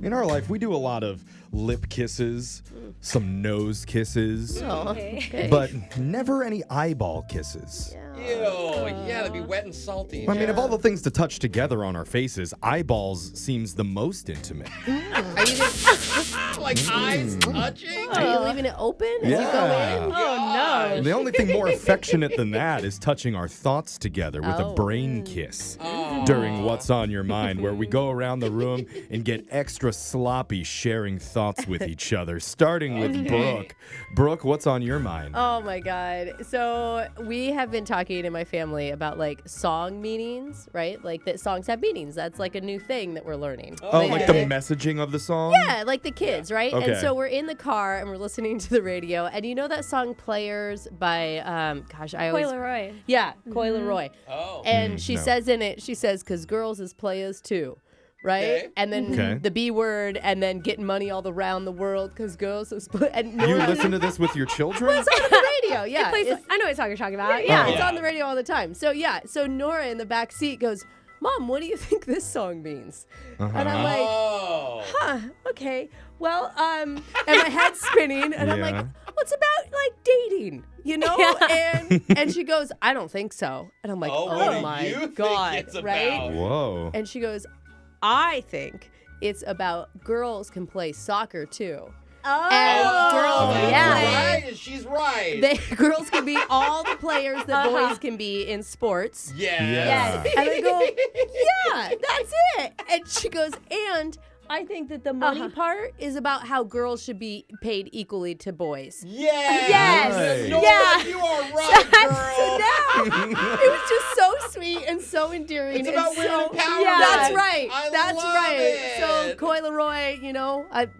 In our life, we do a lot of lip kisses, some nose kisses, Okay. but never any eyeball kisses. Ew, yeah, that'd be wet and salty. I mean, of all the things to touch together on our faces, eyeballs seems the most intimate. Are you Like eyes touching? Are you leaving it open as you go in? Oh, no. The only thing more affectionate than that is touching our thoughts together with a brain kiss during What's on Your Mind, where we go around the room and get extra sloppy sharing thoughts with each other, starting with Brooke. Brooke, what's on your mind? Oh my God. So we have been talking in my family about like song meanings, right? Like that songs have meanings. That's like a new thing that we're learning. Oh, like the messaging of the song? Yeah, like the kids, right? Okay. And so we're in the car and we're listening to the radio. And you know that song Players by, Coy Leroy. Yeah, Coy Leroy. Oh. And she no. says in it, she says, because girls is players too. Right? Okay. And then the B word, and then getting money all around the world because girls is and You listen to this with your children? It's on the radio, yeah. I know what song you're talking about. Yeah, Yeah. it's on the radio all the time. So so Nora in the back seat goes, Mom, what do you think this song means? And I'm like, Oh. okay. Well, and my head's spinning, and I'm like, well, it's about like dating, you know? And she goes, I don't think so. And I'm like, what do my you God, think it's right? about? Whoa. And she goes, I think it's about girls can play soccer too. And girls Right, she's right. Girls can be all the players that boys can be in sports. Yes. And I go, yeah, that's it. And she goes, and I think that the money part is about how girls should be paid equally to boys. Yes. Right. Nora, Yeah. you are right, girl. So now, it was just so sweet and so endearing. It's and about women so, empowerment. Yeah, that's right. I That's love right. it. So, Coy Leroy,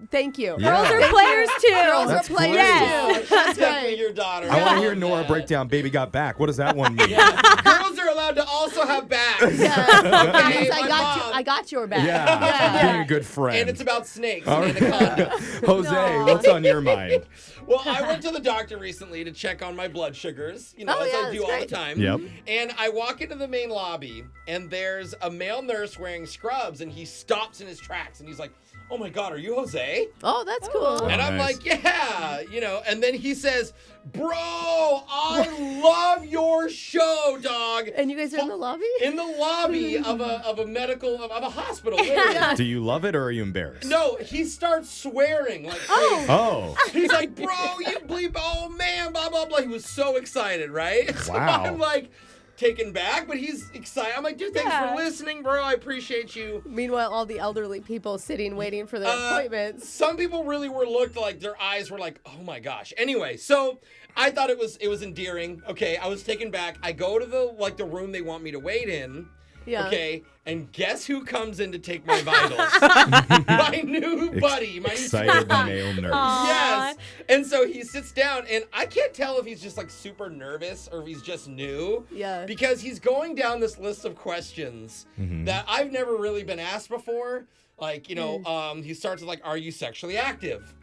thank you. Yeah. Girls are Thank players too. Girls That's are players great. too. She's That's definitely right. your daughter. I want to love hear Nora that. break down Baby Got Back. What does that one mean? Girls are allowed to also have backs. Guys, my mom. I got your back. Yeah, being a good friend. And it's about snakes All and right. anaconda. Jose, what's on your mind? Well, I went to the doctor recently to check on my blood sugars, as I do all the time. Yep. And I walk into the main lobby, and there's a male nurse wearing scrubs, and he stops in his tracks, and he's like, oh my God, are you Jose? Oh, that's cool. And I'm nice. like, yeah, and then he says, bro, I love your show, dog. And you guys are in the lobby? In the lobby of a hospital, literally. Do you love it or are you embarrassed? No, he starts swearing like crazy. Oh. He's like, bro, you bleep, oh man, blah, blah, blah. He was so excited, right? So Wow. I'm like taken back, but he's excited. I'm like, dude, thanks for listening, bro. I appreciate you. Meanwhile, all the elderly people sitting waiting for their appointments. Some people really looked like their eyes were like, oh my gosh. Anyway, so I thought it was endearing. Okay, I was taken back. I go to the room they want me to wait in. Yeah. Okay, and guess who comes in to take my vitals? My new buddy, my new Excited male nurse. Yes. And so he sits down, and I can't tell if he's just like super nervous or if he's just new. Yeah. Because he's going down this list of questions that I've never really been asked before. Like, he starts with like, are you sexually active?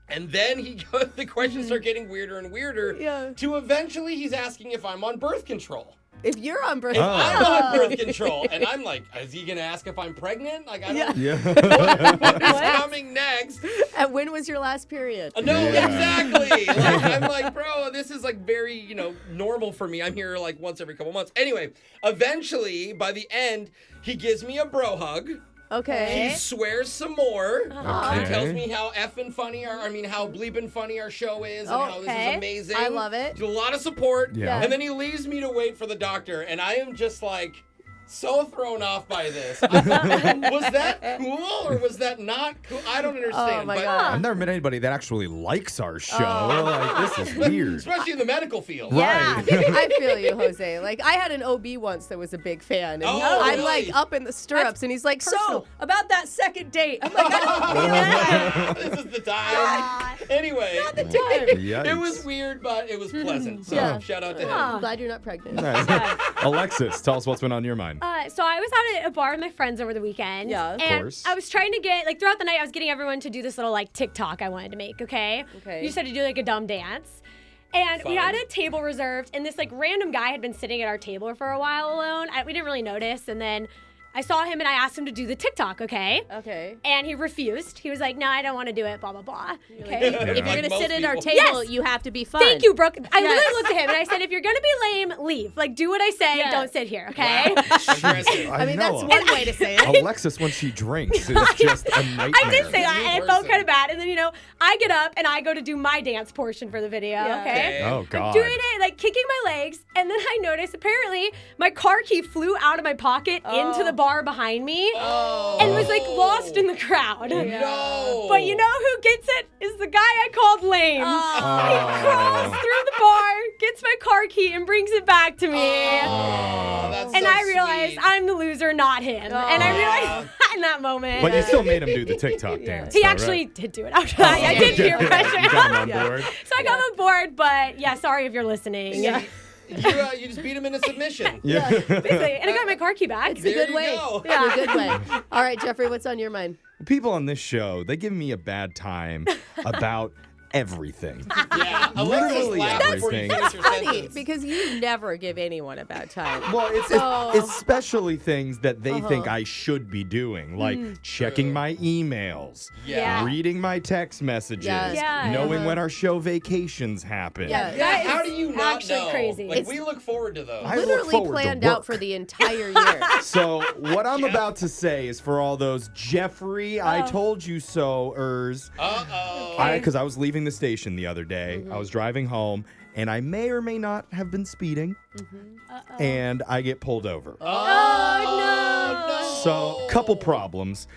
And then the questions start getting weirder and weirder. Yeah. To eventually he's asking if I'm on birth control. If you're on birth If I'm on birth control, and I'm like, is he gonna ask if I'm pregnant? Like, I don't Yeah. what is coming next. And when was your last period? No, Yeah. exactly. Like, I'm like, bro, this is like very, normal for me. I'm here like once every couple months. Anyway, eventually, by the end, he gives me a bro hug. Okay. He swears some more. Okay. He tells me how effing funny how bleeping funny our show is and how this is amazing. I love it. A lot of support. Yeah. And then he leaves me to wait for the doctor, and I am just like so thrown off by this. Was that cool or was that not cool? I don't understand. Oh my but God. I've never met anybody that actually likes our show. Like, this is weird. especially in the medical field. Yeah, Right. I feel you, Jose. Like, I had an OB once that was a big fan. And I'm really? like up in the stirrups, and he's like, so, about that second date. I'm like, I don't feel it. This is the time. Anyway. Not the time. Yikes. It was weird, but it was pleasant. So Yeah. shout out to him. I'm glad you're not pregnant. Nice. Alexis, tell us what's been on your mind. So I was out at a bar with my friends over the weekend. Yeah. Of and course. I was trying to get, throughout the night, I was getting everyone to do this little, TikTok I wanted to make, okay? Okay. You just had to do, a dumb dance. And we Fun. had a table reserved, and this, random guy had been sitting at our table for a while alone. We didn't really notice, and then I saw him and I asked him to do the TikTok, okay? Okay. And he refused. He was like, no, I don't want to do it, blah, blah, blah. Like, Okay? if you're Like going to most sit at our people. table, Yes. you have to be fun. Thank you, Brooke. I Yes. literally looked at him and I said, if you're going to be lame, leave. Like, do what I say. Yeah. Don't sit here, okay? Wow. Aggressive. I mean, that's know. one way to say it. Alexis, when she drinks, is just a nightmare. I did say that, New and it felt person. kind of bad. And then, I get up and I go to do my dance portion for the video, Yeah. okay? Okay. Oh, I'm God. doing it, like kicking my legs, and then I noticed apparently my car key flew out of my pocket into the bar behind me Oh. and was like lost in the crowd. No. But you know who gets it is the guy I called lame. He crawls through the bar, gets my car key, and brings it back to me. Oh, that's And so I realized sweet. I'm the loser, not him. And I realized that in that moment. But you still made him do the TikTok dance. He though, actually right? did do it after that. I did peer You pressure. got him on Yeah. board. So I got on board, but yeah, sorry if you're listening. Yeah. You just beat him into submission. Yeah. Basically, and I got my car key back. It's a There good you way. go. It's a good way. All right, Jeffrey, what's on your mind? People on this show, they give me a bad time about everything. Yeah. Literally Laugh before you everything. finish your Funny, sentence. because you never give anyone a bad time. Well, it's So- especially things that they think I should be doing, like checking my emails, Yeah. reading my text messages, Yes. Yeah. knowing when our show vacations happen. Yeah. Yeah, That how is do you not actually know? crazy. Like, It's we look forward to those. I look Literally forward to planned out work. for the entire year. So what I'm about to say is for all those Jeffrey, I told you so-ers. Uh-oh. Because I was leaving the station the other day. I was driving home, and I may or may not have been speeding, and I get pulled over. Oh, no. So, couple problems.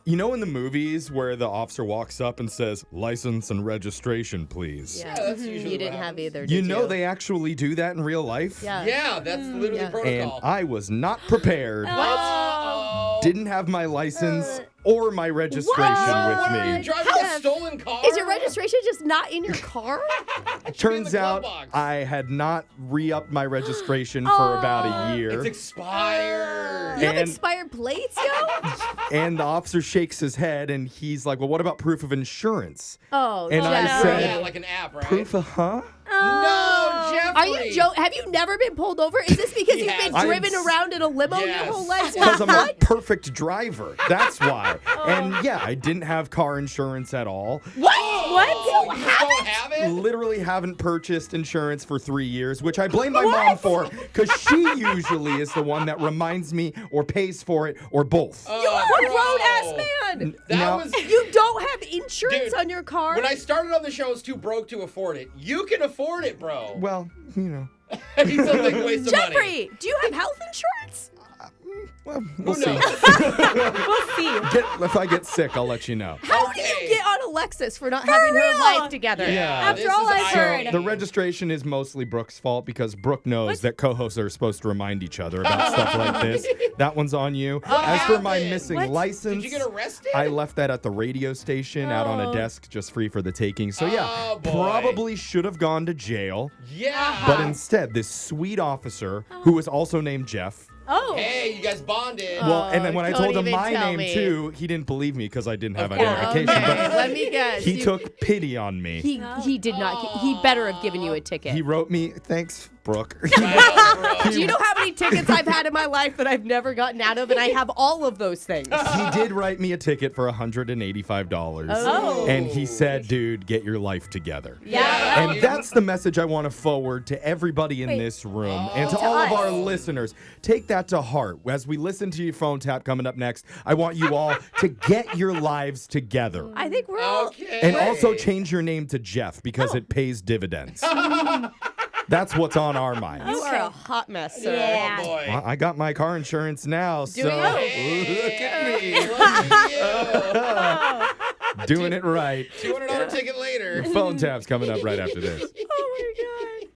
You know in the movies where the officer walks up and says, "License and registration, please." Yeah, that's usually you didn't what have happens. either. You did know you? they actually do that in real life? Yeah. Yeah, that's literally Yeah. And protocol. I was not prepared. Uh-oh. Didn't have my license or my registration What with are you me. driving a stolen car? Is your registration just not in your car? Turns glove out box. I had not re-upped my registration for about a year. It's expired. You have And- expired plates, yo? And the officer shakes his head and he's like, "Well, what about proof of insurance?" Oh, And I Jeffrey. said- Yeah, like an app, right? Proof of No, Jeffrey. Are you joking? Have you never been pulled over? Is this because you've been Yes. driven around in a limo your Yes. whole life? Because I'm a perfect driver. That's why. Oh. And yeah, I didn't have car insurance at all. What? Oh, you just don't have it? Literally haven't purchased insurance for 3 years, which I blame my mom for because she usually is the one that reminds me or pays for it or both. You are a bro. grown-ass man. That Now- was... You don't have insurance Dude, on your car? When I started on the show, I was too broke to afford it. You can afford it, bro. Well, you know. He's a big waste of money. Jeffrey, do you have health insurance? Well, we'll Who see. knows? We'll see. If I get sick, I'll let you know. How do you Okay. get on Alexis for not having her real? life together? After this all is I've irony. heard. The registration is mostly Brooke's fault because Brooke knows that co-hosts are supposed to remind each other about stuff like this. That one's on you. As for my happened? missing What? license, Did you get arrested? I left that at the radio station out on a desk just free for the taking. So yeah, Oh, boy. probably should have gone to jail. Yeah. But instead, this sweet officer, who was also named Jeff, Oh. Hey, you guys bonded. well, and then when I don't told him even my tell name me. too, he didn't believe me because I didn't have Of course. identification. Okay, But let me guess. he took pity on me. He did not. He better have given you a ticket. He wrote me, "Thanks, Brooke." Wow, bro. Do you know how many tickets I've had in my life that I've never gotten out of? And I have all of those things. He did write me a ticket for $185. Oh. And he said, "Dude, get your life together." Yeah. And that's the message I want to forward to everybody in Wait. this room and to To all of us. our listeners. Take that to heart. As we listen to your phone tap coming up next, I want you all to get your lives together. I think we're all. Okay. And also change your name to Jeff because it pays dividends. That's what's on our minds. You are a hot mess, sir. Yeah. Oh, boy. I got my car insurance now, so you? look at me. Look at you. Doing it right. $200 ticket later. Phone tap's coming up right after this.